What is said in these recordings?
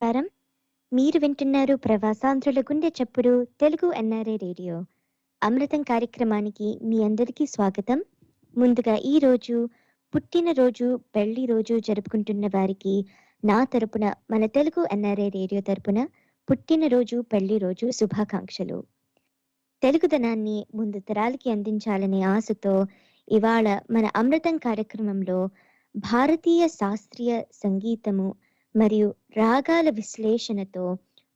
నమస్కారం. మీరు వింటున్నారు ప్రవాసాంధ్రుల గుండె చప్పుడు తెలుగు ఎన్ఆర్ఐ రేడియో. అమృతం కార్యక్రమానికి మీ అందరికీ స్వాగతం. ముందుగా ఈరోజు పుట్టినరోజు, పెళ్లి రోజు జరుపుకుంటున్న వారికి నా తరపున, మన తెలుగు ఎన్ఆర్ఐ రేడియో తరపున పుట్టినరోజు, పెళ్లి రోజు శుభాకాంక్షలు. తెలుగుదనాన్ని ముందు తరాలకి అందించాలనే ఆశతో ఇవాళ మన అమృతం కార్యక్రమంలో భారతీయ శాస్త్రీయ సంగీతము మరియు రాగాల విశ్లేషణతో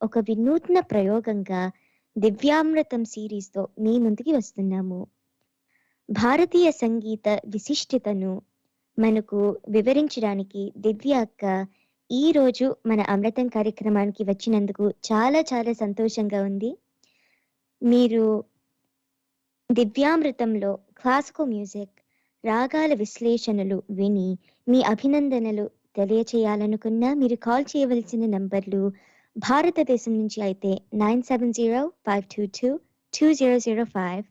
ఒక వినూత్న ప్రయోగంగా దివ్యామృతం సిరీస్తో మీ ముందుకి వస్తున్నాము. భారతీయ సంగీత విశిష్టతను మనకు వివరించడానికి దివ్య అక్క ఈరోజు మన అమృతం కార్యక్రమానికి వచ్చినందుకు చాలా చాలా సంతోషంగా ఉంది. మీరు దివ్యామృతంలో క్లాసికల్ మ్యూజిక్, రాగాల విశ్లేషణలు విని మీ అభినందనలు తెలియచేయాలనుకున్నా మీరు కాల్ చేయవలసిన నంబర్లు భారతదేశం నుంచి అయితే 970-522-2005,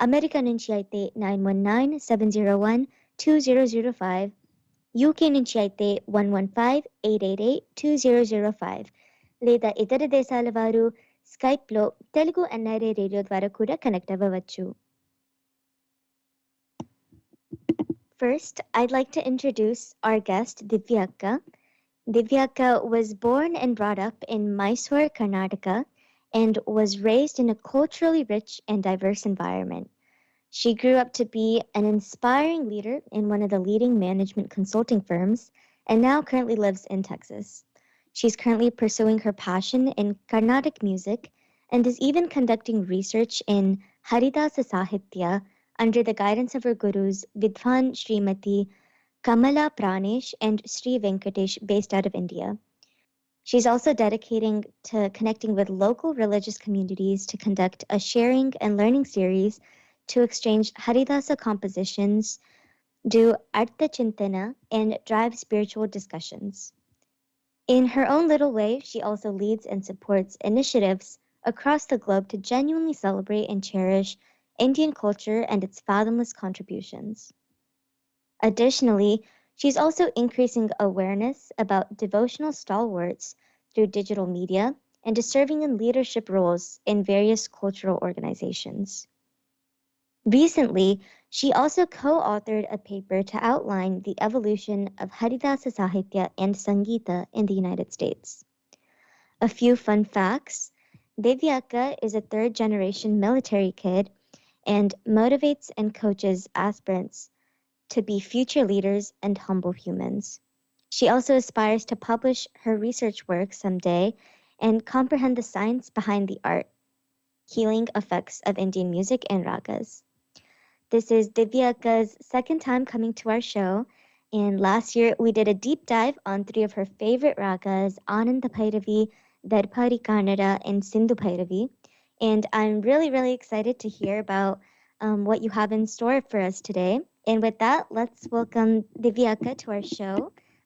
అమెరికా నుంచి అయితే 919-701-2005, యూకే నుంచి అయితే 115-888-2005, లేదా ఇతర దేశాల వారు స్కైప్లో తెలుగు ఎన్ఆర్ఐ రేడియో ద్వారా కూడా కనెక్ట్ అవ్వవచ్చు. First, I'd like to introduce our guest, Divya Akka. Divya Akka was born and brought up in Mysore, Karnataka, and was raised in a culturally rich and diverse environment. She grew up to be an inspiring leader in one of the leading management consulting firms, and now currently lives in Texas. She's currently pursuing her passion in Carnatic music and is even conducting research in Haridasa Sahitya under the guidance of her gurus Vidwan Srimati Kamala Pranesh and Sri Venkatesh, based out of India. She's also dedicating to connecting with local religious communities to conduct a sharing and learning series to exchange Haridasa compositions, do Artha Chintana, and drive spiritual discussions. In her own little way, she also leads and supports initiatives across the globe to genuinely celebrate and cherish Indian culture and its fathomless contributions. Additionally, she's also increasing awareness about devotional stalwarts through digital media and is serving in leadership roles in various cultural organizations. Recently, she also co-authored a paper to outline the evolution of Haridasa Sahitya and Sangeeta in the United States. A few fun facts: Divya Akka is a third-generation military kid and motivates and coaches aspirants to be future leaders and humble humans. She also aspires to publish her research work someday and comprehend the science behind the art, healing effects of Indian music and ragas. This is Divya Akka's second time coming to our show, and last year we did a deep dive on three of her favorite ragas, Ananda Bhairavi, Darpari Kannada, and Sindhu Bhairavi. And I'm really, really excited to hear about what you have in store for us today. And with that, let's welcome Divya Akka to our show.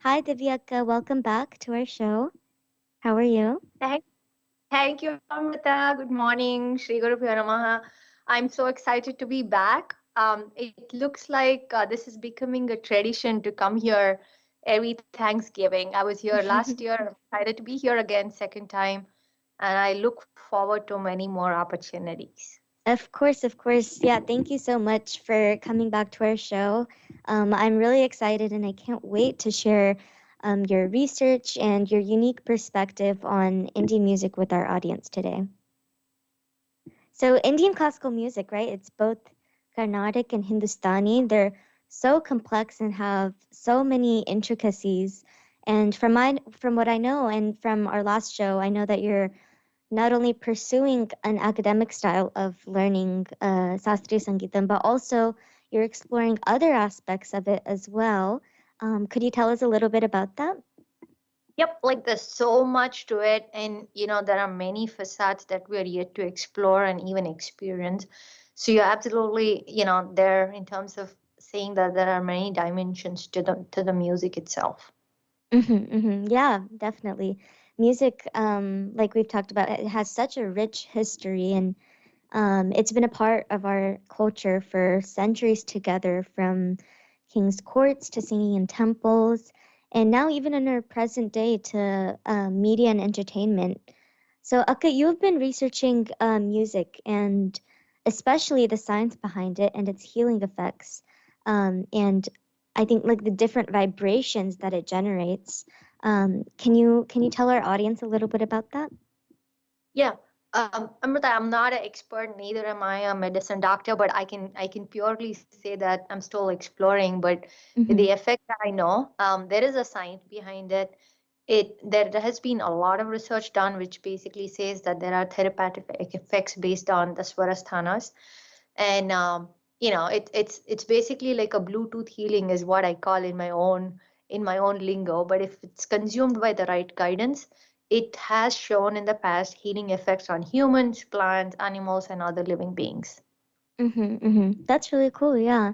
Hi, Divya Akka. Welcome back to our show. How are you? Thank you, Amrutha. Good morning, Shri Guru Pyo Namaha. I'm so excited to be back. It looks like this is becoming a tradition to come here every Thanksgiving. I was here last year. I'm excited to be here again, second time. And I look forward to many more opportunities. Of course, of course. Yeah, thank you so much for coming back to our show. I'm really excited and I can't wait to share your research and your unique perspective on Indian music with our audience today. So Indian classical music, right? It's both Carnatic and Hindustani. They're so complex and have so many intricacies. And from what I know and from our last show, I know that you're not only pursuing an academic style of learning Sastriya Sangeetam, but also you're exploring other aspects of it as well. Could you tell us a little bit about that? Yep, like there's so much to it, and there are many facets that we are yet to explore and even experience. So you're absolutely there in terms of saying that there are many dimensions to the music itself. Yeah, definitely. Music, like we've talked about, it has such a rich history, and it's been a part of our culture for centuries together, from king's courts to singing in temples. and now even in our present day to media and entertainment. So, Akka, you've been researching music and especially the science behind it and its healing effects. And I think like the different vibrations that it generates. Can you tell our audience a little bit about that? Yeah. Amrutha, I'm not an expert, neither am I a medicine doctor, but I can purely say that I'm still exploring. But the Mm-hmm. effect that I know, there is a science behind it. There has been a lot of research done which basically says that there are therapeutic effects based on the swarasthanas. And it's basically like a Bluetooth healing is what I call in my own lingo. But if it's consumed by the right guidance, it has shown in the past healing effects on humans, plants, animals, and other living beings. Mm-hmm, mm-hmm. That's really cool, yeah.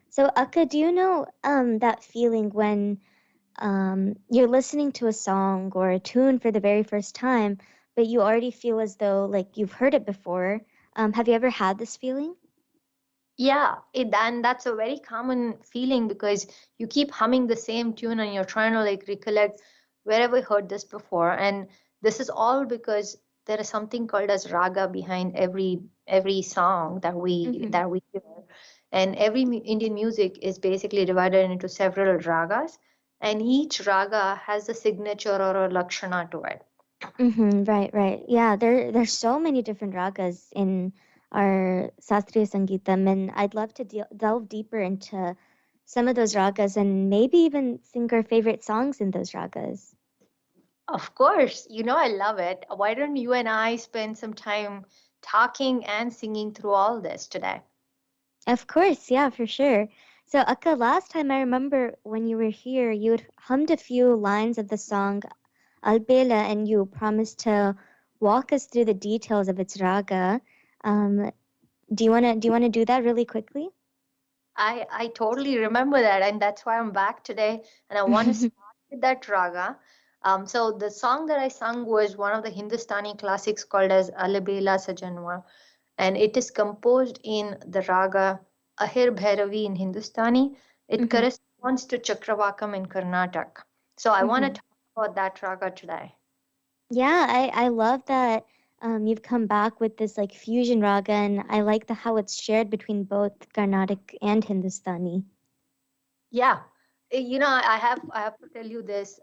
So, Akka, do you know that feeling when you're listening to a song or a tune for the very first time, but you already feel as though like you've heard it before? Have you ever had this feeling? Yeah, and that's a very common feeling because you keep humming the same tune and you're trying to like recollect where have I heard this before. And this is all because there is something called as raga behind every song that we Mm-hmm. that we hear. And every Indian music is basically divided into several ragas, and each raga has a signature or a lakshana to it. Mm-hmm. Right, right. Yeah, there's so many different ragas in our Sastriya Sangeetam, and I'd love to delve deeper into some of those ragas and maybe even sing our favorite songs in those ragas. Of course, I love it. Why don't you and I spend some time talking and singing through all this today? Of course, yeah, for sure. So, Akka, last time I remember when you were here, you had hummed a few lines of the song Albela, and you promised to walk us through the details of its raga. Um, do you wanna do that really quickly? I totally remember that, and that's why I'm back today. And I want to start with that raga. So the song that I sung was one of the Hindustani classics called as Alabela Sajanwa, and it is composed in the raga Ahir Bhairavi in Hindustani. It Hmm. corresponds to Chakravakam in Karnataka. So I want to Hmm. talk about that raga today. Yeah, I love that you've come back with this like fusion raga, and I like the how it's shared between both Carnatic and Hindustani. Yeah, I have to tell you this.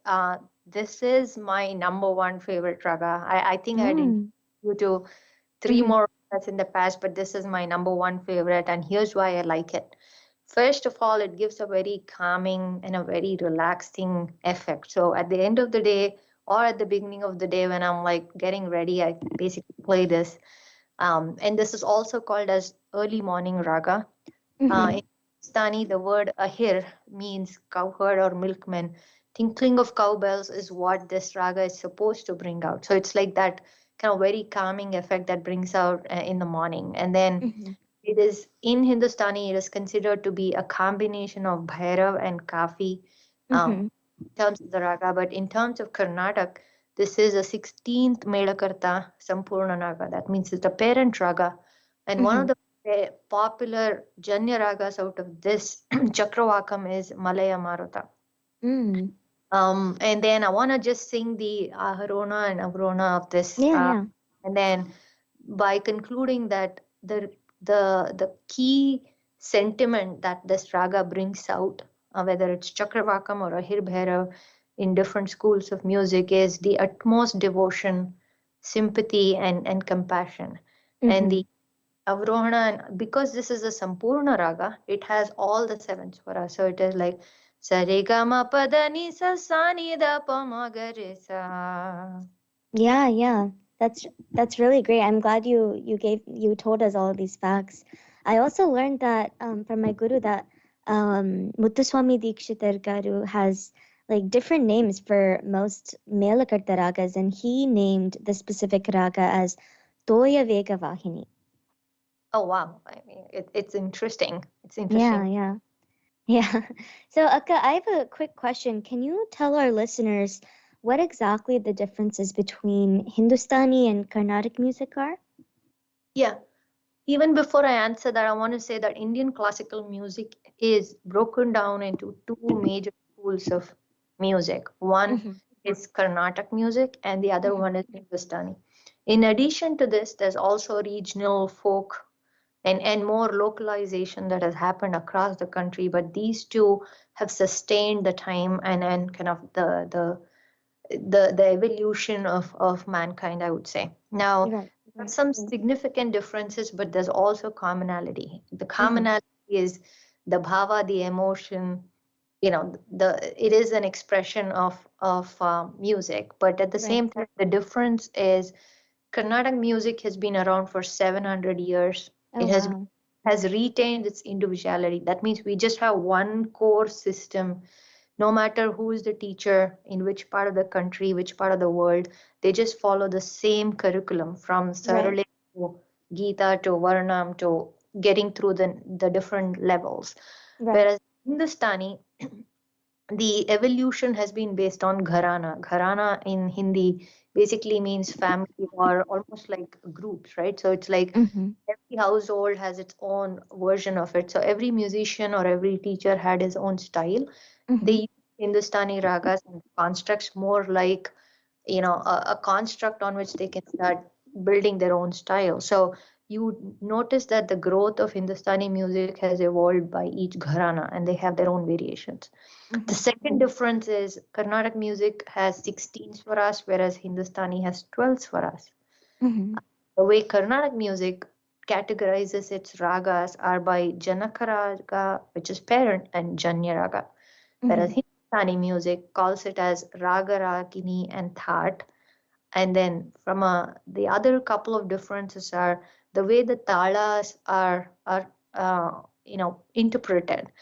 This is my number one favorite raga. I think I had introduced Mm. you to three Hmm. more ragas in the past, but this is my number one favorite, and here's why I like it. First of all, it gives a very calming and a very relaxing effect. So at the end of the day, or at the beginning of the day when I'm like getting ready, I basically play this. And this is also called as early morning raga. Hmm. In Pakistani, the word ahir means cowherd or milkman. Tinkling of cowbells is what this raga is supposed to bring out. So it's like that kind of very calming effect that brings out in the morning. And then Hmm. it is in Hindustani, it is considered to be a combination of Bhairav and Kafi Hmm. in terms of the raga. But in terms of Karnataka, this is a 16th Melakarta Sampurna Raga. That means it's a parent raga. And one of Hmm. the popular Janya ragas out of this Chakravakam is Malaya Marutha. Mm. And then I want to just sing the Aharona and Avrona of this. Yeah, yeah. And then by concluding that the key sentiment that this raga brings out, whether it's Chakravakam or Ahir Bhairav in different schools of music, is the utmost devotion, sympathy, and compassion. And Hmm. the Avrohana, and because this is a Sampurna raga, it has all the seven swaras. So it is like Sarigama Padani Sa Sani Da Pa Ma Ga Re Sa. Yeah, yeah. That's really great. I'm glad you told us all of these facts. I also learned that from my guru that Muthuswami Dikshitar Garu has like different names for most Melakarta ragas, and he named the specific raga as Toya Vega Vahini. Oh wow. I mean, it's interesting. It's Yeah, interesting. yeah. Yeah. So, Akka, I have a quick question. Can you tell our listeners what exactly the differences between Hindustani and Carnatic music are? Yeah. Even before I answer that, I want to say that Indian classical music is broken down into two major schools of music. One Mm-hmm. is Carnatic music and the other one is Hindustani. In addition to this, there's also regional folk and more localization that has happened across the country, but these two have sustained the time and kind of the evolution of mankind, I would say. Now, Right. there's some significant differences, but there's also commonality. The Mm-hmm. commonality is the bhava, the emotion. It is an expression of music, but at the Right. same time, the difference is Carnatic music has been around for 700 years. Oh, It wow. has retained its individuality. That means we just have one core system. No matter who is the teacher, in which part of the country, which part of the world, they just follow the same curriculum from Right. Sarale to Gita to Varnam to getting through the different levels. Right. Whereas Hindustani, the evolution has been based on gharana. Gharana in Hindi basically means family or almost like groups, right? So it's like Mm-hmm. every household has its own version of it. So every musician or every teacher had his own style. They Mm-hmm. use Hindustani ragas and constructs more like a construct on which they can start building their own style. So you would notice that the growth of Hindustani music has evolved by each gharana and they have their own variations. The Mm-hmm. second difference is Carnatic music has 16 swaras, whereas Hindustani has 12 swaras. Mm-hmm. The way Carnatic music categorizes its ragas are by Janaka raga, which is parent, and Janya raga. Whereas Mm-hmm. Hindustani music calls it as Raga Ragini and That. And then the other couple of differences are the way the talas are interpreted.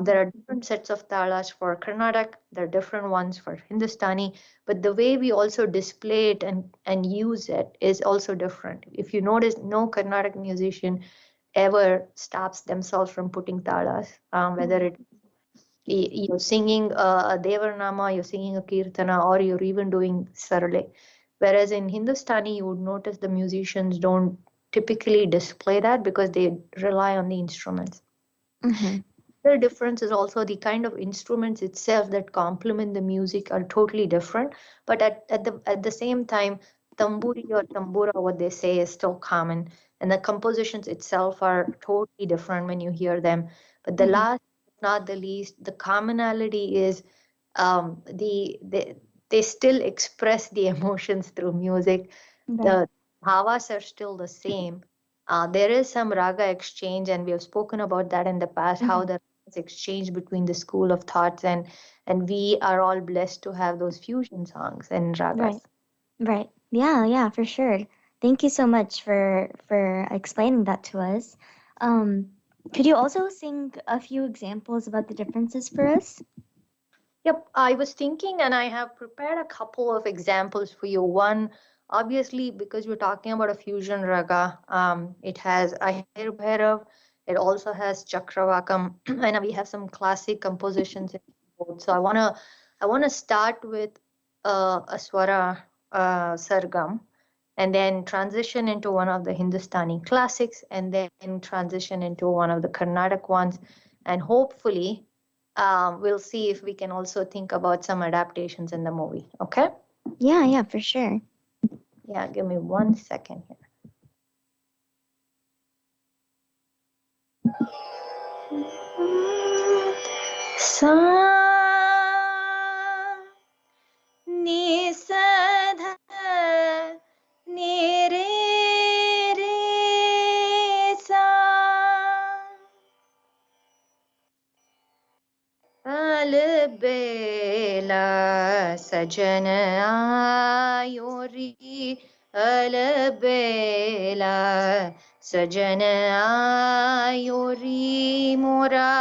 There are different sets of talas for Carnatic, there are different ones for Hindustani, but the way we also display it and use it is also different. If you notice, no Carnatic musician ever stops themselves from putting talas, whether Mm-hmm. you're singing a Devarnama, you're singing a Kirtana, or you're even doing Sarale. Whereas in Hindustani, you would notice the musicians don't typically display that because they rely on the instruments. Mm-hmm. The difference is also the kind of instruments itself that complement the music are totally different. But at the same time, tamburi or tambura, what they say, is still common, and the compositions itself are totally different when you hear them. But the Mm-hmm. last, not the least, the commonality is they still express the emotions through music. Right. The bhavas are still the same. There is some raga exchange, and we have spoken about that in the past, how Mm-hmm. the exchange between the school of thoughts and we are all blessed to have those fusion songs and ragas. Right. Right. Yeah, yeah, for sure. Thank you so much for explaining that to us. Um, could you also sing a few examples about the differences for us? Yep, I was thinking and I have prepared a couple of examples for you. One, obviously, because we're talking about a fusion raga, it has Ahir Bhairav, it also has Chakravakam, and we have some classic compositions in both. So I wanna start with a swara sargam, and then transition into one of the Hindustani classics, and then transition into one of the Carnatic ones, and hopefully we'll see if we can also think about some adaptations in the movie. Okay? Yeah, yeah, for sure. Yeah, give me 1 second here. Sa ni sa dha ni re re sa अलबेला सजन आयो री अलबेला सजन आयो री मोरा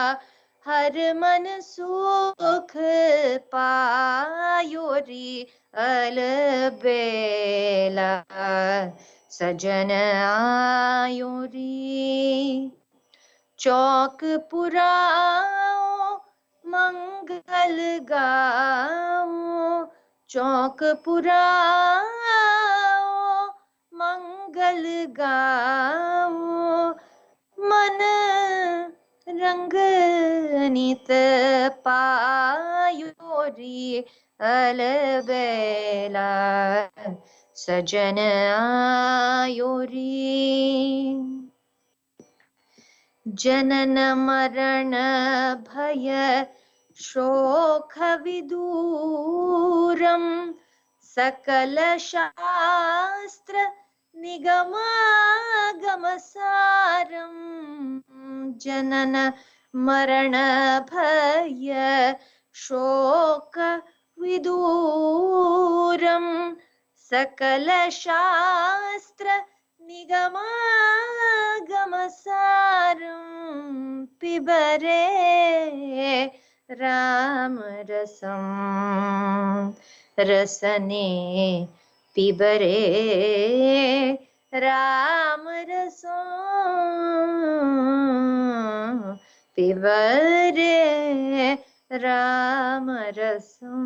हर मन सुख पायो री अलबेला सजन आयो री चौक पुराओ मंगल गाओ चौक पुराओ मंगल गाओ मन रंग नित पायो मोरी अलबेला सजन आयो रे जनन मरण भय शोक विदूरम सकल शास्त्र निगमागमसारं जनन मरण भय शोक विदूरं सकल शास्त्र निगमागमसारं पिबरे रामरसं रसने पिबरे रामरसं पिबरे रामरसं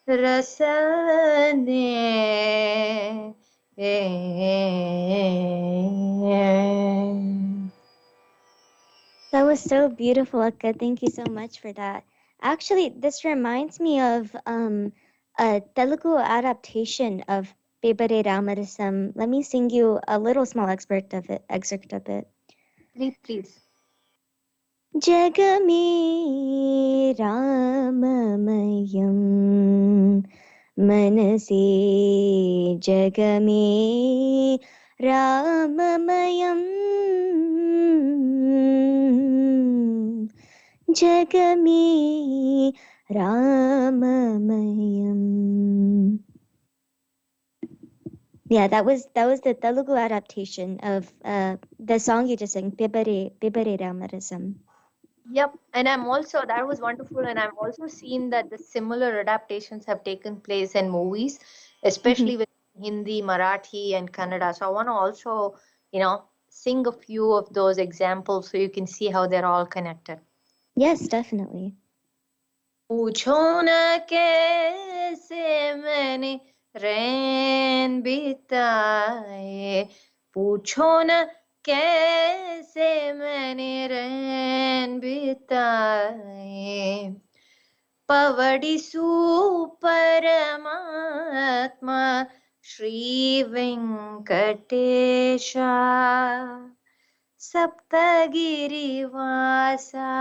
रसने That was so beautiful, Akka. Thank you so much for that. Actually, this reminds me of a Telugu adaptation of Pebare Ramarasam. Let me sing you a little small excerpt of it. Please. Jagame Ramamayam Manase Jagame Ramamayam Jagame Ramamayam. Yeah, that was the Telugu adaptation of the song you just sang, Pibare Ramarasam. Yep, and that was wonderful, and I've also seen that the similar adaptations have taken place in movies, especially with Hindi, Marathi, and Kannada. So I want to also, sing a few of those examples so you can see how they're all connected. Yes, definitely. पूछो न कैसे मैंने रैन बिताए पूछो न कैसे मैंने रैन बिताए पवड़ी सुपरमात्मा श्री वेंकटेशा सप्तगिरिवासा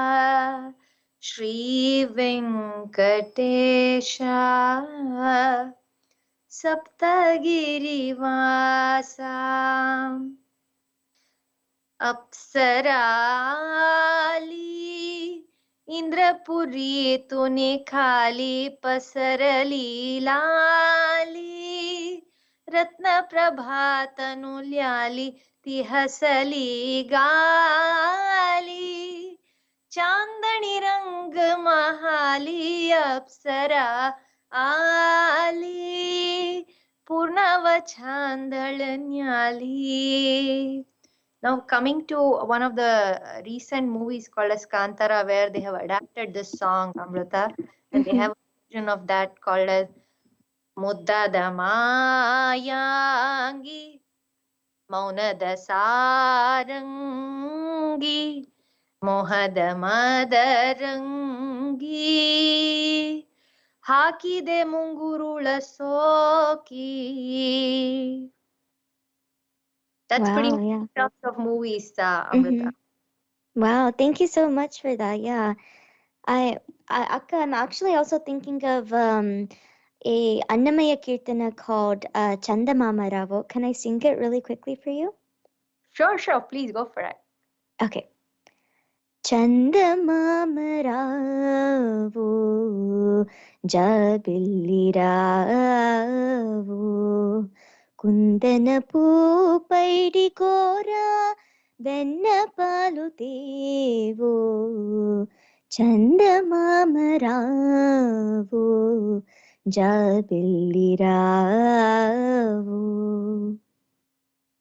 श्री वेंकटेशा सप्तगिरिवासा अप्सराली इंद्रपुरी तूने खाली पसरली लाली रत्न प्रभातनु ल्याली ती हसली गाली चांदणी रंग महाली अप्सरा आली पूर्णव चांदळ न्याली. Now coming to one of the recent movies called as Kantara, where they have adapted this song, Amrutha, and they have a version of that called as Muddada Mayangi, Maunada Sarangi, Mohada Madarangi, Hakide Mungurula Soki. That's pretty much in terms of movies, Amrutha. Wow, thank you so much for that. Yeah, Akka, I'm actually also thinking of a Annamaya Kirtana called Chandamama Ravo. Can I sing it really quickly for you? Sure. Please go for it. Okay. Chandamama Ravo, Jabilli Ravo, Kundana Paidi Kora, Venna Palu Devo, Chandamama Ravo, Jabilli Ravo.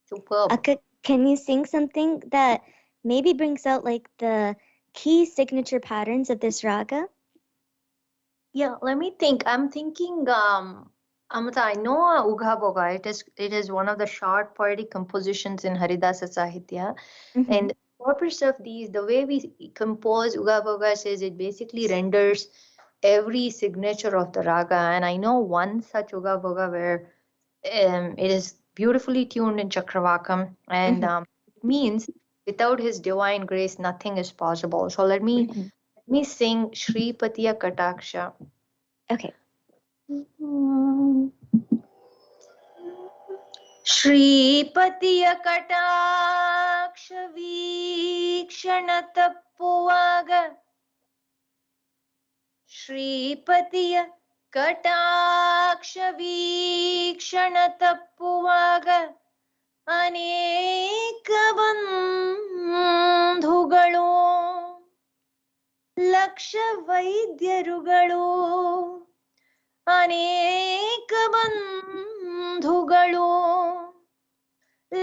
Superb. Akka, can you sing something that maybe brings out like the key signature patterns of this raga? Yeah, let me think. I'm thinking, Amrita, I know Ugha Boga. It is one of the short poetic compositions in Haridasa Sahitya. And purpose of these, the way we compose Uga Bogas is it basically renders every signature of the raga. And I know one such Uga Boga where it is beautifully tuned in Chakravakam, and Mhm, it means without his divine grace, nothing is possible. So mhm. let me sing Shri Patiya Kataksha. Okay. ಶ್ರೀಪತಿಯ ಕಟಾಕ್ಷ ವೀಕ್ಷಣ ತಪ್ಪುವಾಗ ಶ್ರೀಪತಿಯ ಕಟಾಕ್ಷ ವೀಕ್ಷಣ ತಪ್ಪುವಾಗ ಅನೇಕ ಬಂಧುಗಳು ಲಕ್ಷ ವೈದ್ಯರುಗಳು ಅನೇಕ ಬಂಧುಗಳು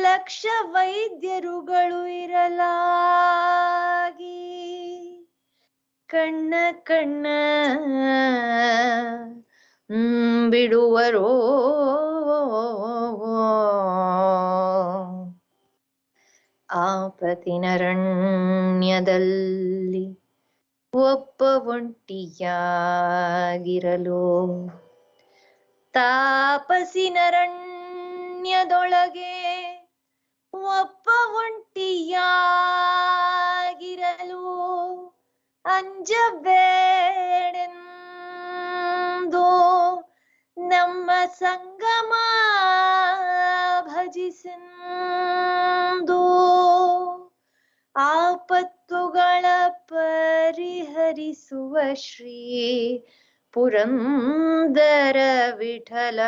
ಲಕ್ಷ ವೈದ್ಯರುಗಳು ಇರಲಾಗಿ ಕಣ್ಣ ಕಣ್ಣ ಬಿಡುವರೋ ಆಪತಿನರಣ್ಯದಲ್ಲಿ ಒಬ್ಬ ಒಂಟಿಯಾಗಿರಲು ತಾಪಸಿನರಣ್ಯದೊಳಗೆ ಒಬ್ಬ ಒಂಟಿಯಾಗಿರಲು ಅಂಜಬೇಡೆಂದು ನಮ್ಮ ಸಂಗಮ ಭಜಿಸೆಂದು ಆಪತ್ತುಗಳ ಪರಿಹರಿಸುವ ಶ್ರೀ ಪುರಂದರ ವಿಠಲ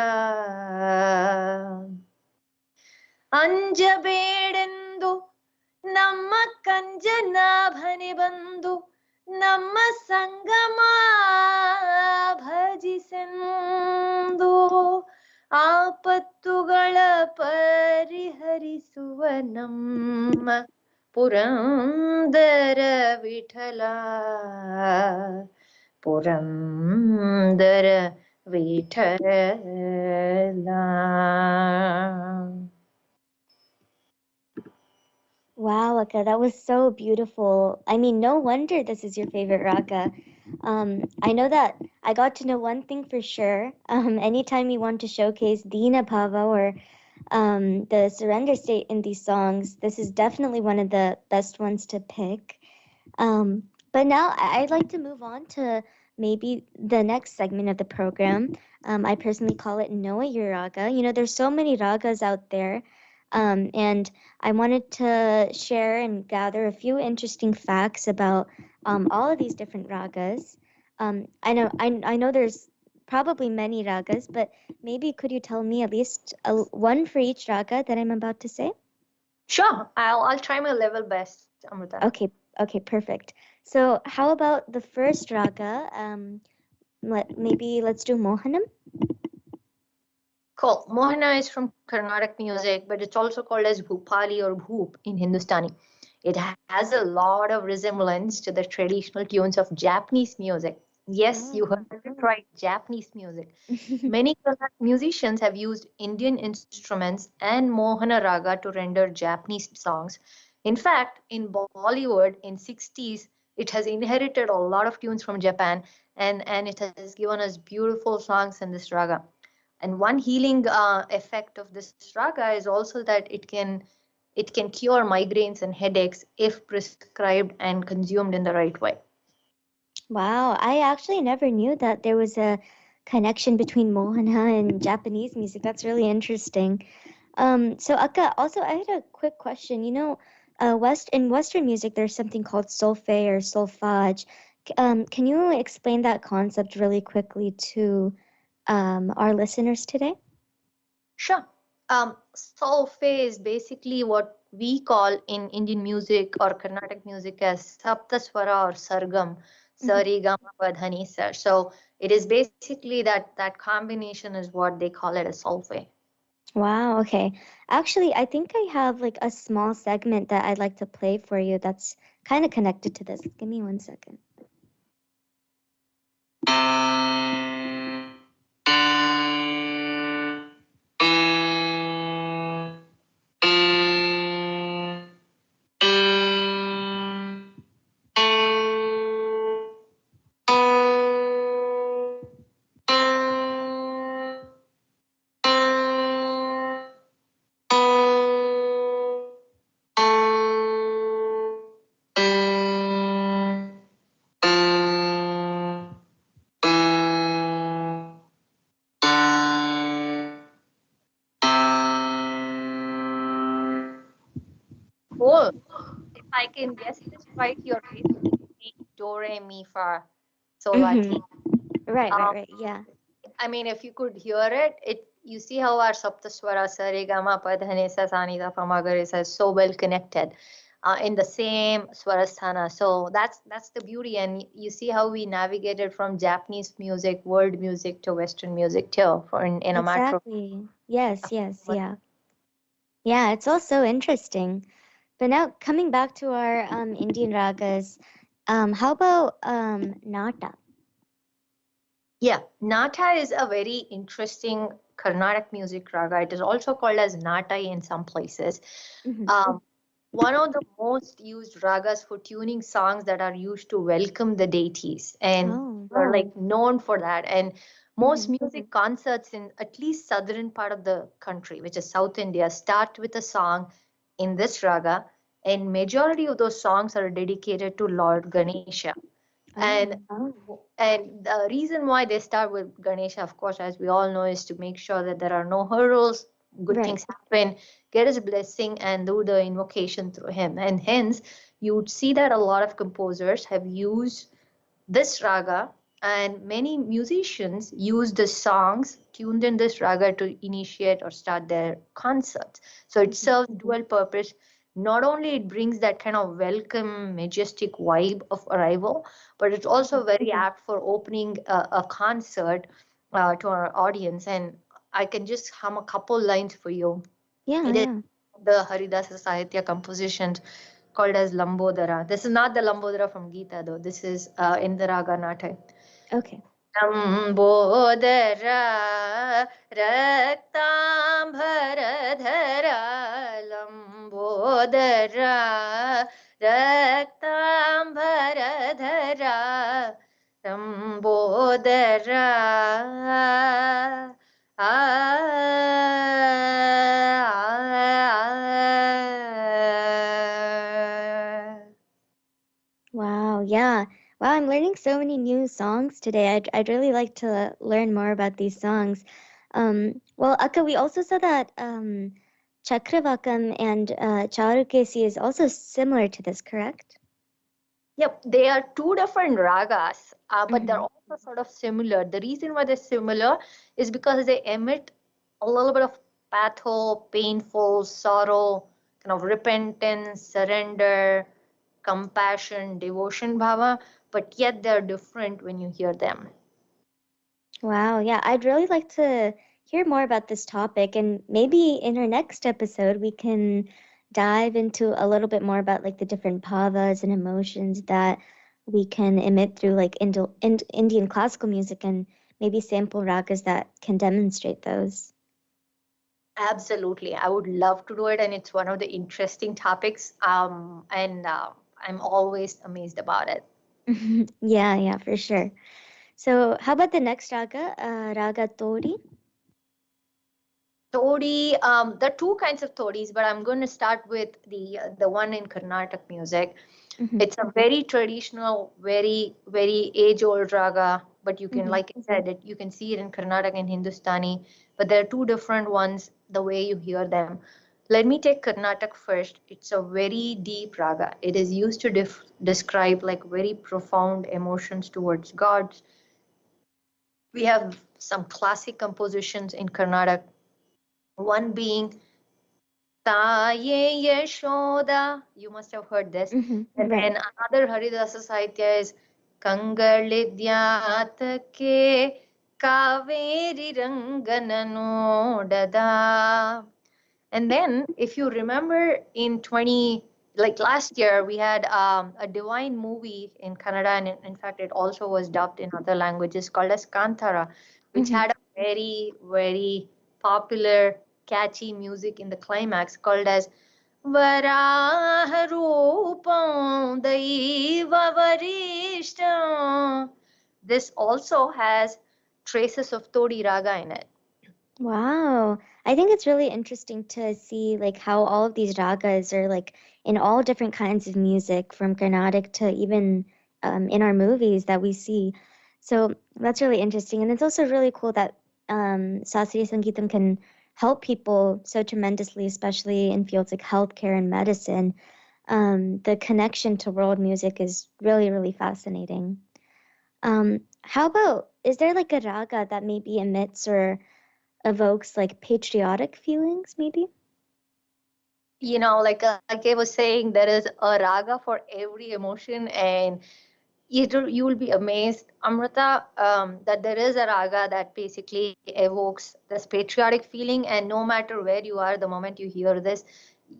ಅಂಜಬೇಡೆಂದು ನಮ್ಮ ಕಂಜನಾಭನೆ ಬಂದು ನಮ್ಮ ಸಂಗಮ ಭಜಿಸೆಂದು ಆಪತ್ತುಗಳ ಪರಿಹರಿಸುವ ನಮ್ಮ Purandara Vittala Purandara Vittala. Wow, Akka, that was so beautiful. I mean, no wonder this is your favorite raga. I know that I got to know one thing for sure. Anytime you want to showcase Dina Bhava or the surrender state in these songs, this is definitely one of the best ones to pick. Um, but now I'd like to move on to maybe the next segment of the program. I personally call it Know Your Raga. You know, there's so many ragas out there. And I wanted to share and gather a few interesting facts about all of these different ragas. I know there's probably many ragas, but maybe could you tell me at least one for each raga that I'm about to say? Sure, I'll try my level best, Amrutha. Okay, perfect. So how about the first raga? Maybe let's do Mohanam. Cool. Mohana is from Carnatic music, but it's also called as Bhupali or Bhoop in Hindustani. It has a lot of resemblance to the traditional tunes of Japanese music. Yes, you heard it right, Japanese music. Many Carnatic musicians have used Indian instruments and Mohana Raga to render Japanese songs. In fact, in Bollywood in 60s, it has inherited a lot of tunes from Japan, and it has given us beautiful songs in this raga. And one healing effect of this raga is also that it can cure migraines and headaches if prescribed and consumed in the right way. Wow, I actually never knew that there was a connection between Mohana and Japanese music. That's really interesting. So Akka, also I had a quick question. You know, in Western music, there's something called solfege or solfege. Can you explain that concept really quickly to our listeners today? Sure. Solfege is basically what we call in Indian music or Carnatic music as Saptaswara or Sargam, Sarigama Padhani Sar. So it is basically that combination is what they call it as solfege. Wow, okay. Actually, I think I have like a small segment that I'd like to play for you that's kind of connected to this. Give me 1 second. Oh, if I can guess this right, you're basically do re mi fa sol la ti. Right, right, Um, right. Yeah. I mean, if you could hear it, you see how our saptaswara sa re ga ma pa dha ni sa sa ni da pa ma ga re sa is so well connected in the same swarasthana. So that's the beauty, and you see how we navigated from Japanese music, world music to Western music too, for in a matter of Exactly. Yes, yes, months. yeah. Yeah, it's all so interesting. But now coming back to our Indian ragas, how about nata? Yeah, Nata is a very interesting Carnatic music raga. It is also called as Nata in some places. Hmm. Um, one of the most used ragas for tuning songs that are used to welcome the deities, and Oh. are like known for that. And most Hmm. music concerts in at least southern part of the country, which is South India, start with a song in this raga, and majority of those songs are dedicated to Lord Ganesha. And Oh. and the reason why they start with Ganesha, of course, as we all know, is to make sure that there are no hurdles, good Right. things happen, get his blessing, and do the invocation through him. And hence, you would see that a lot of composers have used this raga, and many musicians use the songs tuned in this raga to initiate or start their concerts. So it Hmm. serves dual purpose. Not only it brings that kind of welcome, majestic vibe of arrival, but it's also very apt for opening a concert to our audience. And I can just hum a couple lines for you. Yeah, It is yeah. the Haridasa Sahitya compositions called as Lambodara. This is not the Lambodara from Gita, though. This is in the Raga Nata. Okay. लम्बोदरा रक्ताम्बरधरा लम्बोदरा रक्ताम्बरधरा लम्बोदरा uh Wow, yeah. Wow, I'm learning so many new songs today. I'd really like to learn more about these songs. Well, Akka, we also saw that Chakravakam and Charukesi is also similar to this, correct? Yep, they are two different ragas, but they're Mm-hmm. also sort of similar. The reason why they're similar is because they emit a little bit of painful, sorrow, kind of repentance, surrender, compassion, devotion bhava, but yet they're different when you hear them. Wow, yeah, I'd really like to hear more about this topic, and maybe in our next episode we can dive into a little bit more about like the different bhavas and emotions that we can emit through like Indian classical music and maybe sample ragas that can demonstrate those. Absolutely. I would love to do it, and it's one of the interesting topics. And I'm always amazed about it. Yeah, yeah, for sure. So, how about the next raga, Raga Tori? Todi, there are two kinds of todis, but I'm going to start with the one in Carnatic music. Mm-hmm. It's a very traditional, very age-old raga, but you can, Mm-hmm. like I said, you can see it in Carnatic and Hindustani, but there are two different ones, the way you hear them. Let me take Carnatic first. It's a very deep raga. It is used to describe like very profound emotions towards gods. We have some classic compositions in Carnatic, one being Taye Yashoda. You must have heard this. Mm-hmm. And Right. then another Haridasa Sahitya is Kangalidhyatake Kaveri Ranganano Dada. And then, if you remember in 20, like last year, we had a divine movie in Kannada, and in fact, it also was dubbed in other languages called as Kantara, which Mm-hmm. had a very popular, catchy music in the climax called as Varaha Roopam Daiva Varishtam. This also has traces of Todi Raga in it. Wow. I think it's really interesting to see like how all of these ragas are like in all different kinds of music from Carnatic to even in our movies that we see. So that's really interesting. And it's also really cool that Sasriya Sangeetam can help people so tremendously, especially in fields like healthcare and medicine. The connection to world music is really, really fascinating. How about, is there like a raga that maybe emits or evokes like patriotic feelings, maybe? Like I was saying, there is a raga for every emotion, and you will be amazed, Amrita, that there is a raga that basically evokes this patriotic feeling, and no matter where you are, the moment you hear this,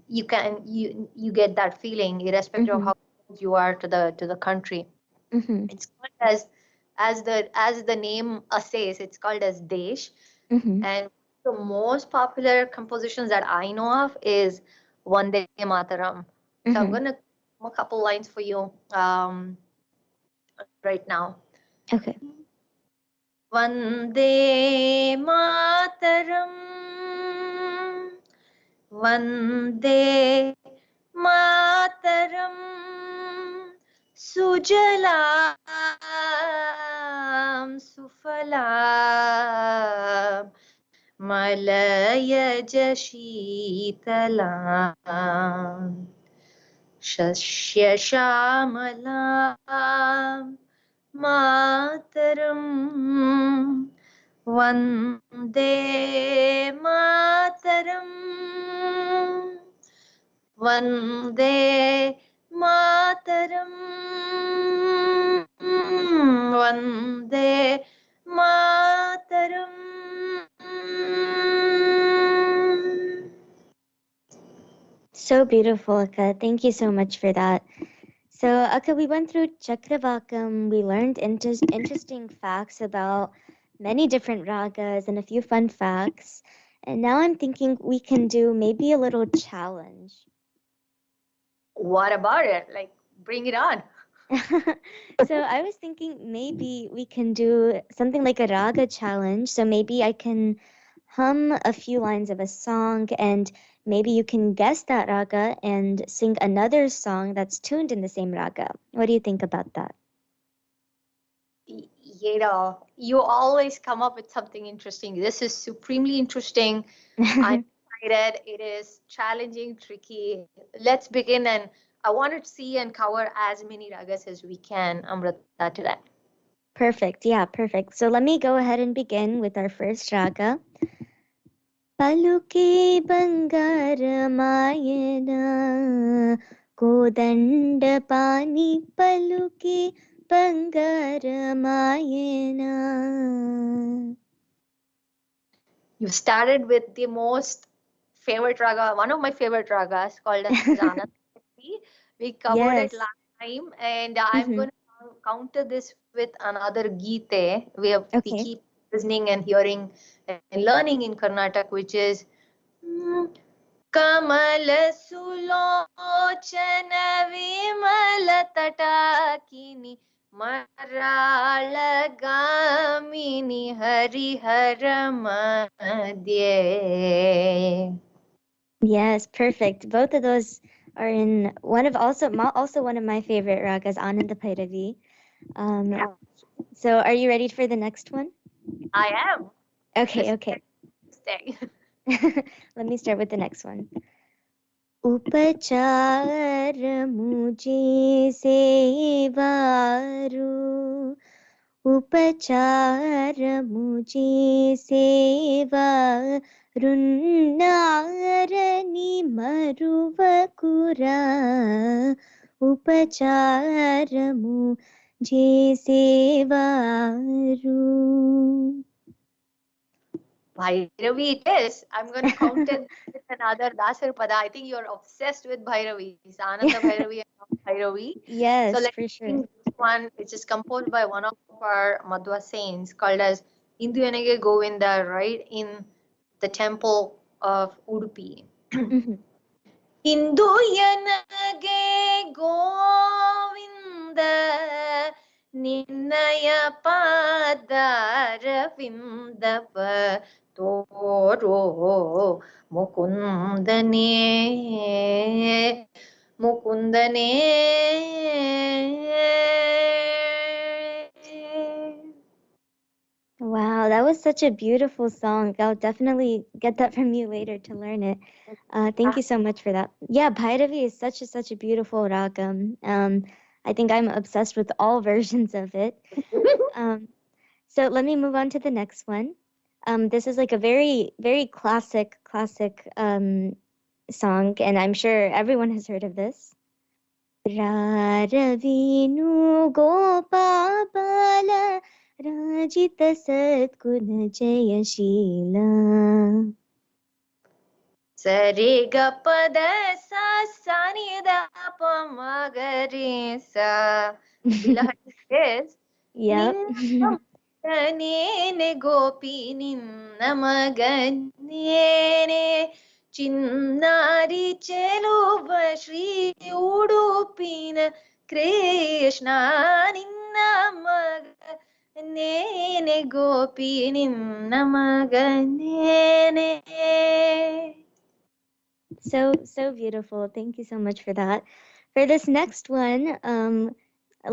you get that feeling, irrespective of Mm-hmm. how close you are to the country. Mm-hmm. It's called as the name says, it's called as Desh, Mm-hmm. and the most popular compositions that I know of is Vande Mataram. So I'm Mm-hmm. gonna a couple lines for you right now. Okay. Vande Mataram, Vande Mataram, Sujalam Sufalam, Malayaj Sheetalam, Shashyashamalam, Mataram, Vande Mataram, Vande Mataram, Vande Mataram. So beautiful, Akka. Thank you so much for that. So, Akka, we went through Chakravakam. We learned interesting facts about many different ragas and a few fun facts. And now I'm thinking we can do maybe a little challenge. What about it? Like, bring it on. So I was thinking maybe we can do something like a raga challenge. So maybe I can hum a few lines of a song and maybe you can guess that raga and sing another song that's tuned in the same raga. What do you think about that? You always come up with something interesting. This is supremely interesting. I'm excited. It is challenging, tricky. Let's begin, and I want to see and cover as many ragas as we can, Amrita, today. Perfect. Yeah, perfect. So let me go ahead and begin with our first raga. Paluke Bangaramaya Kodanda Pani Paluke Bangaramaya. You started with the most favorite raga, one of my favorite ragas called as Anand. We covered it Yes. last time, and I'm Mm-hmm. going to counter this with another Geete. We Okay. keep listening and hearing and learning in Karnataka, which is Kamal Sulochana Vimala Tatakini Marala Gamini Harihara Madhye. Yes, perfect. Both of those are in one of also one of my favorite ragas, Ananda Bhairavi. Um, so are you ready for the next one? I am. Okay, This okay. is interesting. Let me start with the next one. उपचार मुझे सेवारू उपचार मुझे सेवारुन्नारनि मरुवकुरा उपचार मुझे सेवारू. Bhairavi it is. I'm going to counter with another Dasar Pada. I think you're obsessed with Bhairavi. It's Ananda Bhairavi and Bhairavi. So Yes, let's for sure. sing this one, which is composed by one of our Madhva saints called as Induyanage Govinda, right in the temple of Udupi. Mhm. Induyanage Govinda Ninnaya Padaravindava Toro Mukundane Mukundane. Wow, that was such a beautiful song. I'll definitely get that from you later to learn it. Thank you so much for that. Yeah, Bhairavi is such a beautiful ragam. I think I'm obsessed with all versions of it. So let me move on to the next one. This is like a very classic song, and I'm sure everyone has heard of this. Raravinu Gopala Rajita Satguna Jayashila. Sare ga pada sa sani da pa ma ga re sa. Is Yep. Ninnamagane gopi ninnamagane chinnari cheluva Shri Udupina Krishna ninnamagane gopi ninnamagane. So beautiful. Thank you so much for that. For this next one, a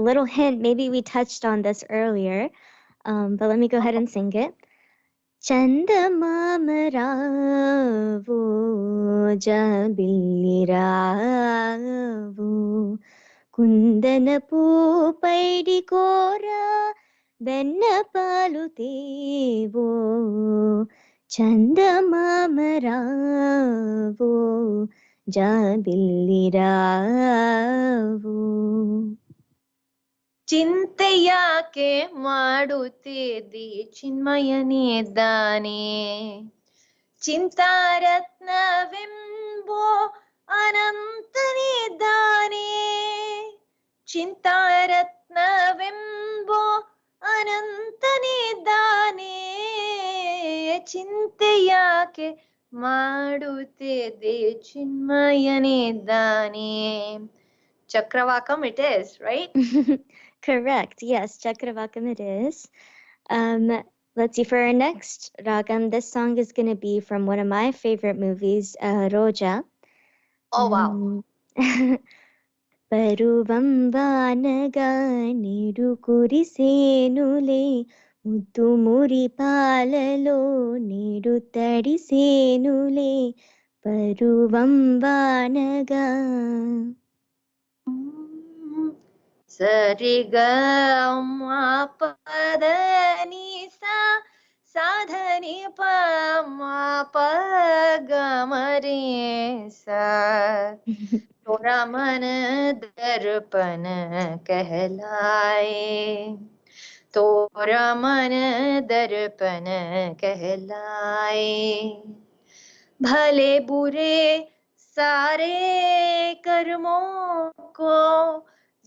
little hint, maybe we touched on this earlier, but let me go ahead and sing it. Chandamamaravu jabiliravu Kundanapu paidi kora Bennapalu tevo Chandamamaravu jabiliravu. ಚಿಂತೆ ಯಾಕೆ ಮಾಡುತ್ತಿದ್ದಿ ಚಿನ್ಮಯನಿದ್ದಾನೆ ಚಿಂತಾರತ್ನವೆಂಬೋ ಅನಂತನಿದ್ದಾನೆ ಚಿಂತಾರತ್ನವೆಂಬೋ ಅನಂತನಿದ್ದಾನೆ ಚಿಂತೆ ಯಾಕೆ ಮಾಡುತ್ತಿದ್ದಿ ಚಿನ್ಮಯನಿದ್ದಾನೆ. Chakravakam it is, right? Correct. Yes, Chakravakam it is. Let's see, for our next ragam, this song is going to be from one of my favorite movies, Roja. Oh, wow. Paruvam vanaga nidu kurisenule Muddu muri palalo nidu tadisenule Paruvam vanaga. Sariga ma pada ni sa sadhani pa ma pa ga ma re sa तोरा मन दर्पण कहलाए तोरा मन दर्पण कहलाए भले बुरे सारे कर्मों को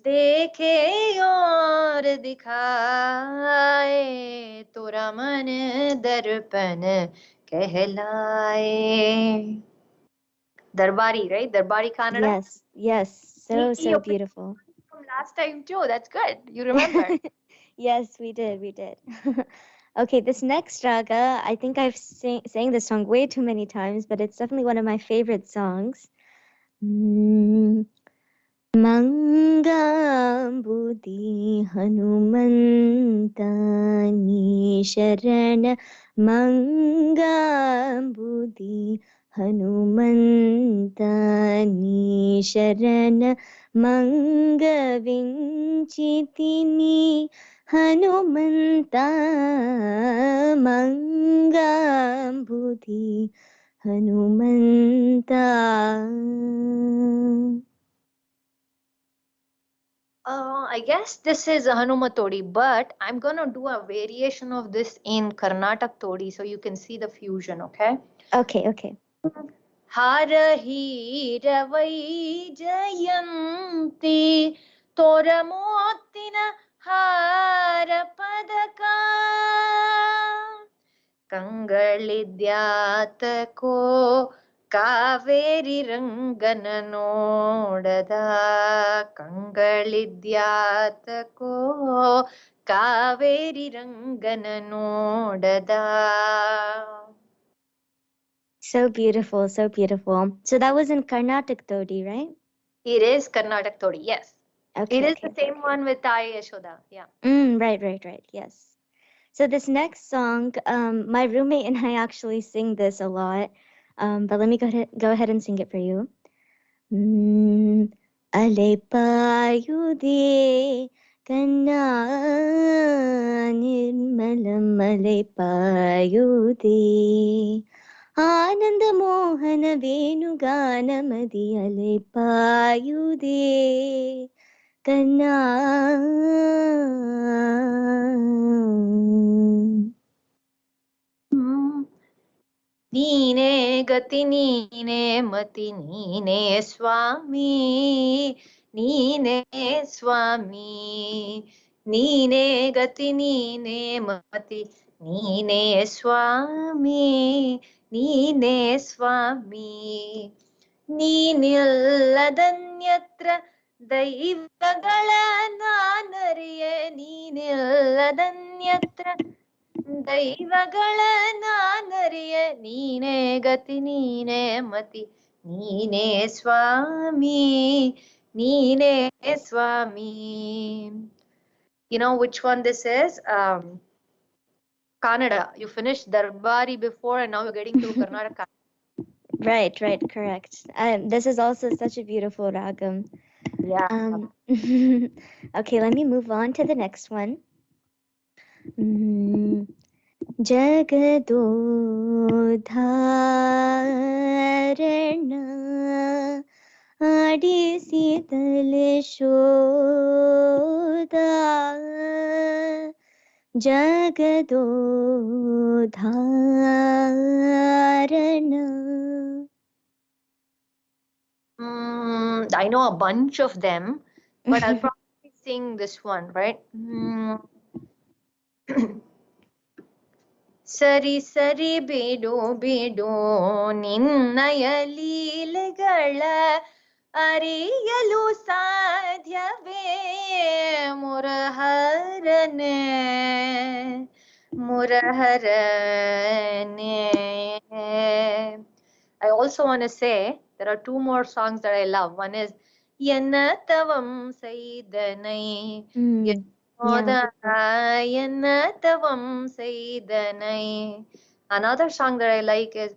देखे और दिखाए तोरा मन दर्पण कहलाए. Darbari, right? Darbari Kannada? Yes. So beautiful. From last time too. That's good. You remember. Yes, we did. Okay, this next raga, I think I've sang this song way too many times, but it's definitely one of my favorite songs. Mangambudi Hanumantani Sharana Mangambudi Hanumantani Sharana Mangavinchitini Hanumanta Mangambudi Hanumanta. I guess this is a Hanuma Todi, but I'm gonna do a variation of this in Karnataka Todi so you can see the fusion, okay? Okay. Harahiravai jayanti toramottina harapadaka ಕಂಗಳಿದ್ಯಾತಕೋ Kaveri ರಂಗನ ನೋಡದ ಕಂಗಳಿದ್ಯಾತಕೋ ಕಾವೇರಿ ರಂಗನ ನೋಡದ. So beautiful. So that was in Karnataka Todi, right? It is Karnataka Todi, yes. Okay, it is the same one with Ai Yashoda, yeah. Right, yes. So this next song, my roommate and I actually sing this a lot. But let me go ahead and sing it for you. Alepayude kanna nirmalam alepayude Ananda Mohana Venuganamadi alepayude kanna ನೀನೇ ಗತಿ ನೀನೇ ಮತಿ ನೀನೇ ಸ್ವಾಮಿ ನೀನೇ ಸ್ವಾಮಿ ನೀನೇ ಗತಿ ನೀನೇ ಮತಿ ನೀನೇ ಸ್ವಾಮಿ ನೀನೇ ಸ್ವಾಮಿ ನೀನಿಲ್ಲದನ್ಯತ್ರ ದೈವಗಳ ನಾನರಿಯೆ ನೀನಿಲ್ಲದನ್ಯತ್ರ ದೈವಗಳ ನಾನರಿಯ ನೀನೇ ಗತಿ ನೀನೇ ಮತಿ ನೀನೇ ಸ್ವಾಮಿ ನೀನೇ ಸ್ವಾಮಿ. You know which one this is? Kannada. You finished Darbari before and now you're getting to Karnataka. Right, correct. This is also such a beautiful ragam. Yeah. Okay, let me move on to the next one. Jagadodharana Adisitaleshoda Jagadodharana. I know a bunch of them, but I'll probably sing this one, right? ಸರಿ ಸರಿ ಬಿಡು ಬಿಡು ನಿನ್ನಯ ಲೀಲೆಗಳ ಅರಿಯಲು ಸಾಧ್ಯವೇ ಮುರಹರನೆ ಮುರಹರನೆ. I also want to say there are two more songs that I love. One is Yannatavam Saidanai. Yannatavam Saidanai. Another song that I like is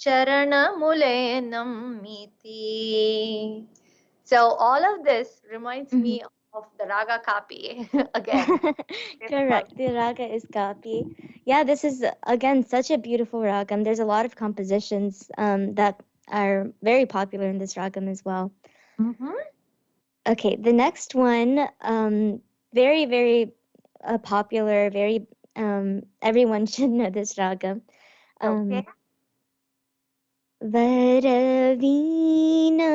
Charana Mule Nammiti. So all of this reminds me of the Raga Kapi again. Correct. The raga is Kapi. Yeah, this is again such a beautiful ragam. There's a lot of compositions that are very popular in this ragam as well. Okay, the next one, very, very popular, very everyone should know this ragam. Okay. Varavina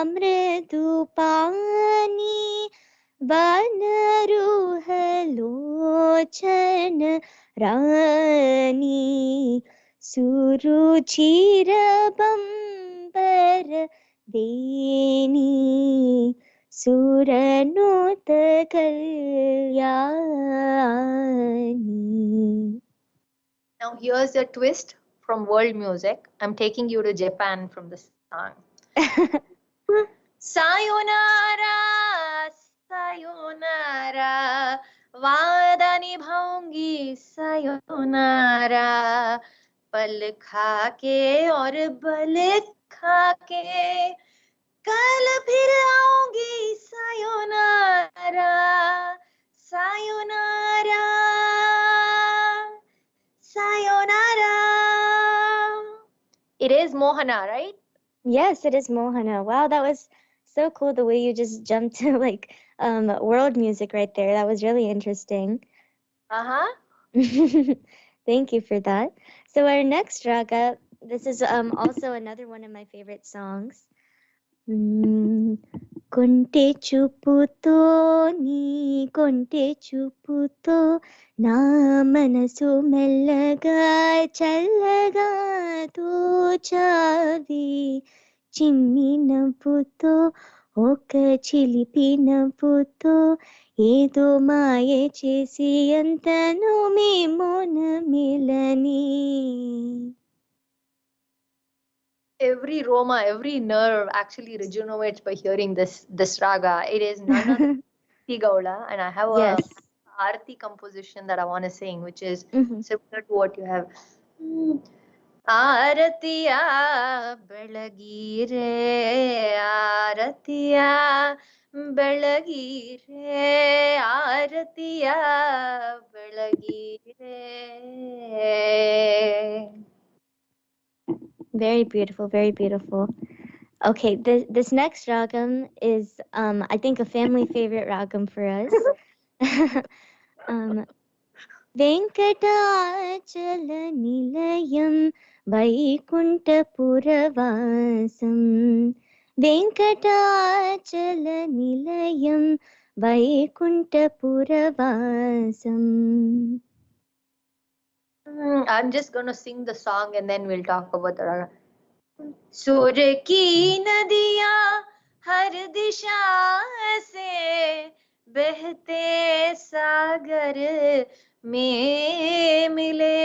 Amrutupani Vanaruhalochana Rani Suruchirabambara Deni Suranota Kalyani. Now here's a twist from world music. I'm taking you to Japan from this song. Sayonara, sayonara, वादा निभाऊंगी sayonara, पल खा के और बल खा के कल फिर आऊंगी sayonara, sayonara. Sayonara. It is Mohana, right? Yes, it is Mohana. Wow, that was so cool the way you just jumped to like world music right there. That was really interesting. Thank you for that. So our next raga, this is also another one of my favorite songs. కొంటె చూపుతో నీ కొంటె చూపుతో నా మనసు మెల్లగా చల్లగా తోచావి చిన్ని నవ్వుతో ఒక చిలిపి నవ్వుతో ఏదో మాయే చేసి అంతను మేము నమిలని. Every Roma, every nerve actually rejuvenates by hearing this raga. It is none other than Gaula, and I have a Arati composition that I want to sing, which is Mm-hmm. similar to what you have. Aratiya belagire, Aratiya belagire, Aratiya belagire. Very beautiful, very beautiful. Okay, this next ragam is I think a family favorite ragam for us. um Venkatachala Nilayam Vaikuntapuravasam Venkatachala Nilayam Vaikuntapuravasam. I'm just gonna sing the song and then we'll talk about the raga. सूर की नदियां हर दिशा से बहते सागर में मिले,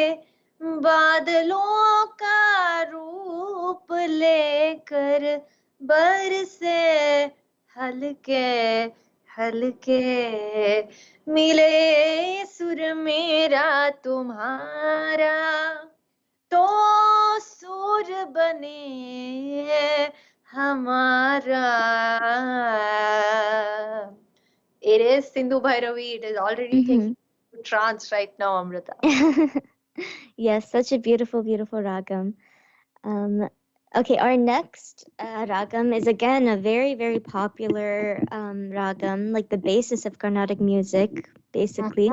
बादलों का रूप लेकर बरसे हल्के हल्के, मिले सुर मेरा तुम्हारा तो सुर बने हमारा. It is Sindhu Bhairavi. It is already taking to trance right now, Amrutha. Yes, such a beautiful, beautiful ragam. Okay, our next ragam is again a very, very popular ragam, like the basis of Carnatic music, basically.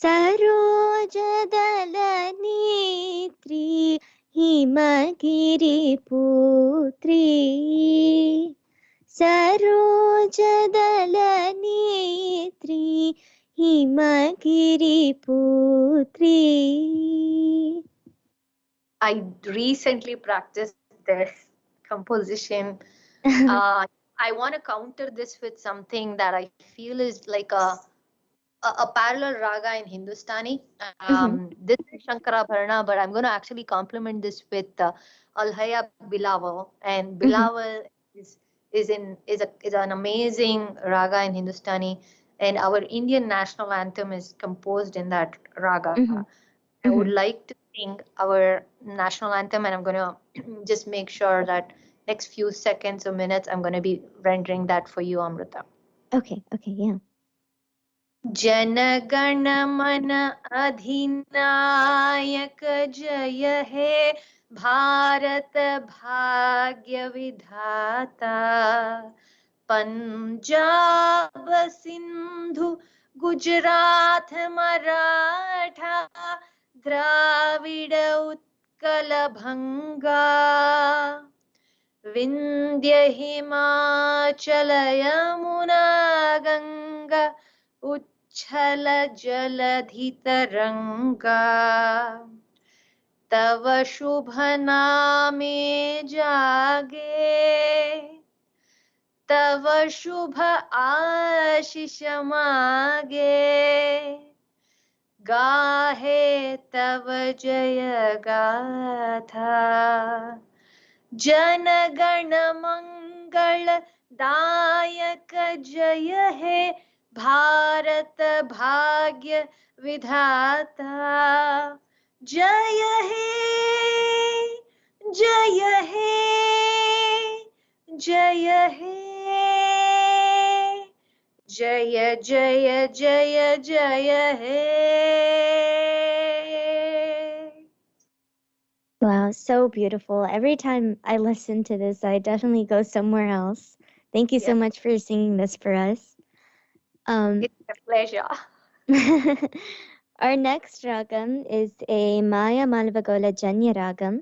Sarojadala Netri Himagiri Putri Sarojadala Netri Himagiri Putri. I recently practiced this composition. I want to counter this with something that I feel is like a parallel raga in Hindustani. This is Shankarabharana, but I'm going to actually complement this with Alhaya Bilawal. And Bilawal is an amazing raga in Hindustani, and our Indian national anthem is composed in that raga. I would like to sing our national anthem, and I'm going to just make sure that next few seconds or minutes I'm going to be rendering that for you, Amrutha. Okay, yeah. जनगण मन अधिनायक जय हे भारत भाग्य विधाता, पंजाब सिंधु गुजरात मराठा द्राविड उत्कल भंगा, विंध्य हिमाचल यमुना गंगा उच्छल जलधि तरंगा, तव शुभ नामे जागे, तव शुभ आशीष मागे, गाहे तव जय गाथा, जन गण मंगल दायक जय हे भारत भाग्य विधाता, जय हे जय हे जय हे, जय जय जय जय हे. Wow, so beautiful. Every time I listen to this, I definitely go somewhere else. Thank you so much for singing this for us. It's a pleasure. Our next ragam is a Maya Malvagola Janya ragam.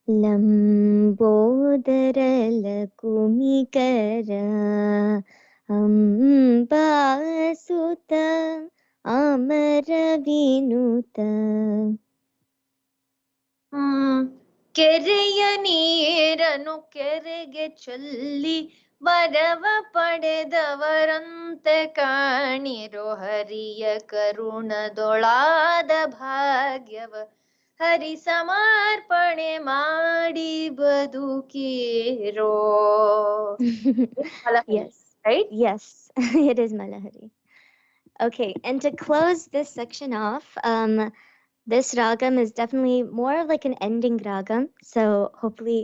Lambodara Lakumikara Ambasuta Amara Vinuta. ಕೆರೆಯ ನೀರನು ಕೆರೆಗೆ ಚೆಲ್ಲಿ ವರವ ಪಡೆದವರಂತೆ ಕಾಣಿರೋ ಹರಿಯ ಕರುಣದೊಳಾದ ಭಾಗ್ಯವ ಹರಿ ಸಮರ್ಪಣೆ ಮಾಡಿ ಬದುಕಿರೋ. Yes. Right? Yes, it is Malahari. Okay, and to close this section off, this ragam is definitely more of like an ending ragam. So hopefully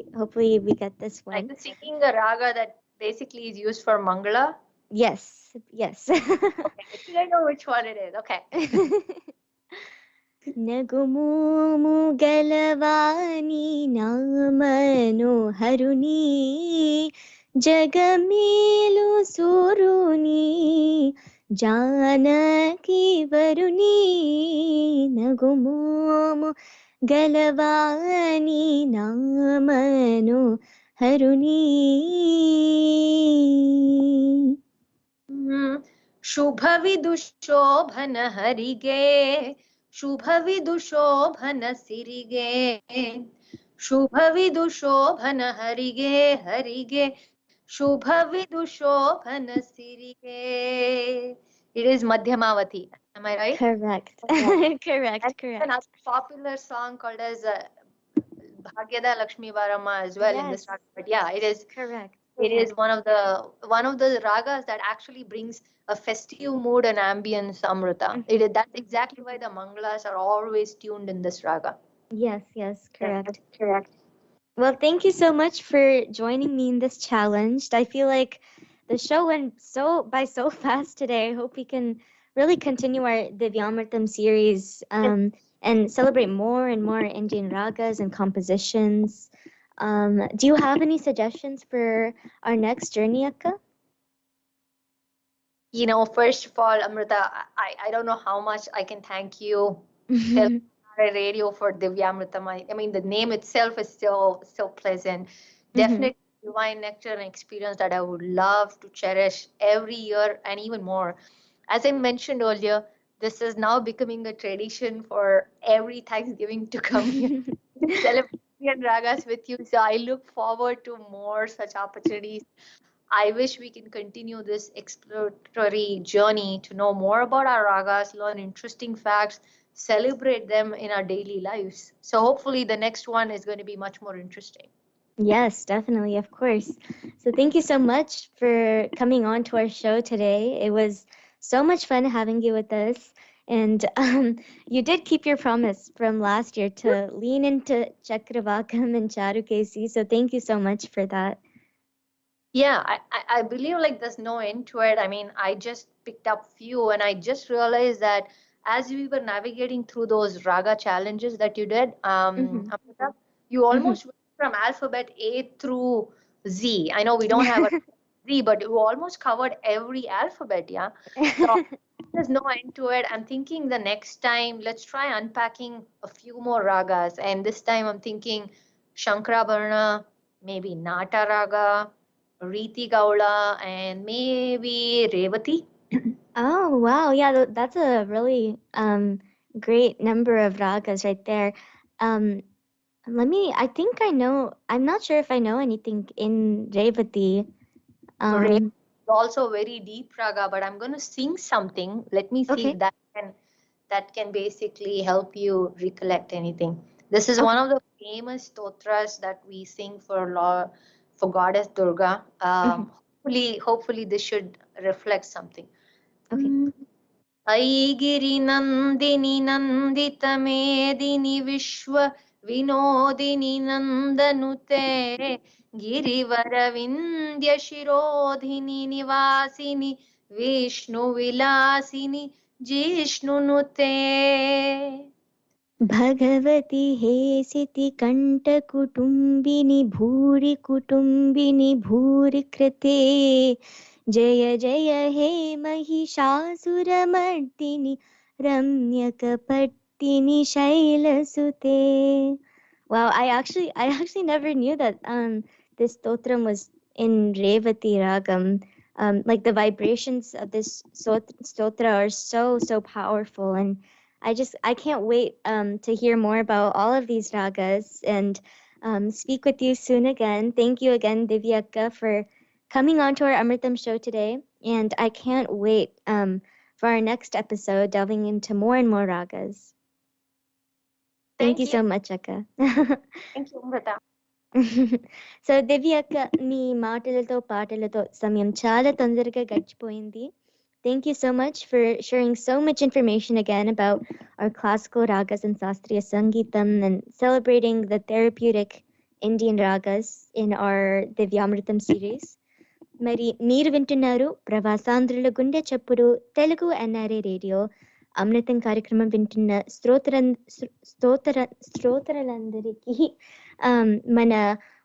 we get this Like one. the singing a raga that basically is used for Mangala. Yes, yes. Okay, I think I know which one it is. Okay. నగుమోము గలవాని నామనోహరుని జగమేలు సూరుని Janaki వరుని నగుమోము గలవాని నామనోహరుని Shubha ವಿದುಷೋಭನ Harige Shubha ವಿದುಷೋಭನ ಸಿರಿಗೆ Shubha ವಿದುಷೋಭನ Harige Harige Shubha ವಿದುಷೋಭನ ಸಿರಿಗೆ. It is Madhyamavati. Am I right? Correct. Oh. Correct, And correct. another popular song called as Bhagyada Lakshmi Varama as well in this Yes, raga. But yeah, it is. correct. It is one of the ragas that actually brings a festive mood and ambience, Amrutha. That's exactly why the mangalas are always tuned in this raga. Yes, yes, correct. Correct. Well, thank you so much for joining me in this challenge. I feel like the show went so fast today. I hope we can really continue our Divyamritam series and celebrate more and more Indian ragas and compositions. Do you have any suggestions for our next journey, Akka? You know, first of all, Amrita, I don't know how much I can thank you, Telugu NRI Radio, for Divyamritam. I mean, the name itself is so pleasant. Definitely divine nectar and experience that I would love to cherish every year and even more. As I mentioned earlier, this is now becoming a tradition for every Thanksgiving to come here to celebrate Indian ragas with you. So I look forward to more such opportunities. I wish we can continue this exploratory journey to know more about our ragas, learn interesting facts, celebrate them in our daily lives. So hopefully the next one is going to be much more interesting. Yes, definitely, of course. So thank you so much for coming on to our show today. It was so much fun having you with us. And you did keep your promise from last year to lean into Chakravakam and Charukesi. So thank you so much for that. Yeah, I believe like there's no end to it. I mean, I just picked up few and I just realized that as we were navigating through those raga challenges that you did, Amrita, you almost went from alphabet A through Z. I know we don't have a Z, but you almost covered every alphabet, yeah? So there's no end to it. I'm thinking the next time, let's try unpacking a few more ragas. And this time I'm thinking Shankarabharana, maybe Nata Raga, Riti Gaula, and maybe Revati. Oh, wow. Yeah, that's a really great number of ragas right there. Um, I think I know, I'm not sure if I know anything in Revati. Revati is also very deep raga, but I'm going to sing something. Let me see Okay. if that can basically help you recollect anything. This is one of the famous stotras that we sing for Goddess Durga. Hopefully this should reflect something. Okay. ऐगिरि नन्दिनि नन्दित मेदिनि विश्व विनोदिनि नन्दनुते गिरिवर विन्द्य शिरोधिनि निवासिनि विष्णु विलासिनि जिष्णुनुते. भगवति हेसिति कण्ठकुटुम्बिनि भूरि कुटुम्बिनि भूरि कृते जय जय हे Mahishasuramardini रम्यकपर्दिनि शैलसुते. Wow, I actually never knew that this stotram was in Revati Ragam. Like the vibrations of this stotra are so powerful, and I can't wait to hear more about all of these ragas and speak with you soon again. Thank you again, Divyaka, for coming on to our Amritam show today, and I can't wait for our next episode delving into more and more ragas. Thank you so much, Akka. Thank you, Amrutha. So Divya అక్క, మీ మాటలతో పాటలతో సమయం చాలా తొందరగా గడిచిపోయింది. Thank you so much for sharing so much information again about our classical ragas and Sastriya Sangeetam and celebrating the therapeutic Indian ragas in our Divyamritam series. మరి మీరు వింటున్నారు ప్రవాసాంధ్రుల గుండె చప్పుడు తెలుగు ఎన్ఆర్ఐ రేడియో. అమృతం కార్యక్రమం వింటున్న శ్రోతలందరికీ మన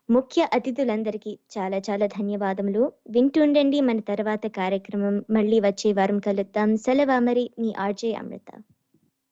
ముఖ్య అతిథులందరికీ చాలా చాలా ధన్యవాదములు. వింటుండండి మన తర్వాత కార్యక్రమం. మళ్ళీ వచ్చే వారం కలుద్దాం. సెలవు మరి, మీ ఆర్జే అమృత.